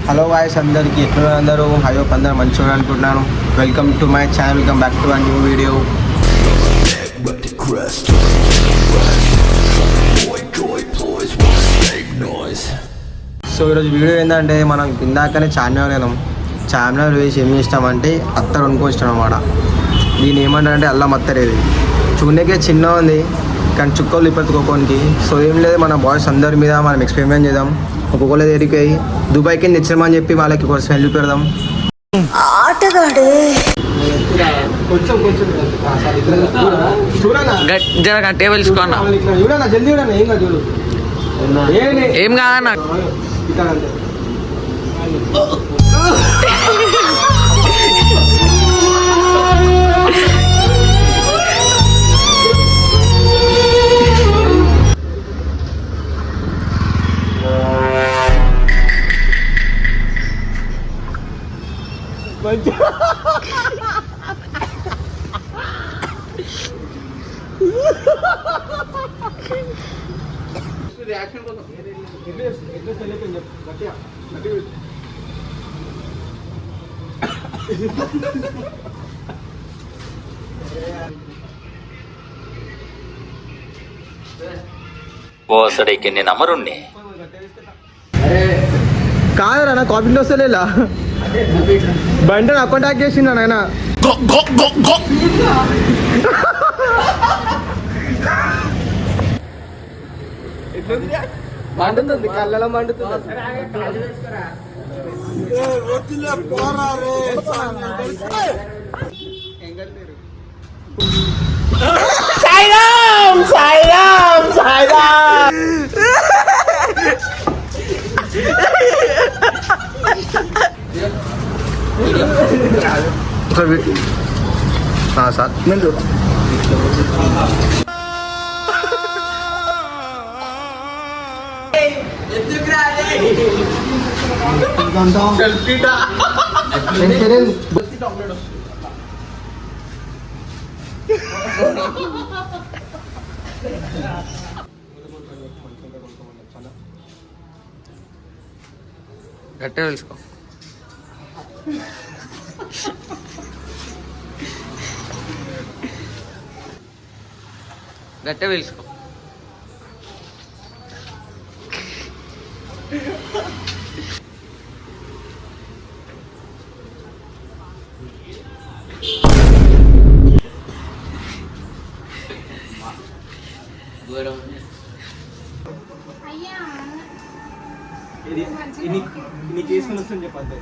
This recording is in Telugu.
హలో వాయిస్ అందరికి ఎట్లా అందరూ హలో అందరూ మంచిగా అనుకుంటున్నాను. Welcome to my channel, welcome back to new video. So ఈరోజు వీడియో ఏంటంటే మనం ఇందాకనే చార్మినార్ వెళ్ళాం. చార్మినార్ వేసి ఏం చేస్తామంటే అత్తరు కొనుక్కొచ్చాం అన్నమాట. దీన్ని ఏమంటారంటే అల్లం అత్తరేది చూడకే చిన్న ఉంది కానీ చుక్కలు ఇప్పటికోనికి. సో ఏం లేదు, మన బాయ్స్ అందరి మీద మనం ఎక్స్పెరిమెంట్ చేద్దాం. ఒక్కొక్కరు ఎరిపోయి దుబాయ్కి తెచ్చామని చెప్పి వాళ్ళకి కొంచెం హెల్ప్ పెడదాం. ఆటగాడే కొంచెం కొంచెం జర టేబుల్ చూడన్నా, జల్దీ చూడన్నా, ఏం కాదు చూడు, ఏం కాదన్నా. పోసడికి నేను అమరుణ్ణి. కాదరా నా కాపీ వస్తలేలా బండి అకౌంట్ హ్యాక్ చేసిందా నాయన. మండుతుంది, కళ్ళలో మండుతుంది. సాయిరామ్ సాయిరామ్ సాయిరామ్. సార్ నేను గట్టిగా తెలుసుకో. గట్టిగా తెలుసుకో. ఇన్ని చేసుకుని వస్తుంది చెప్పండి.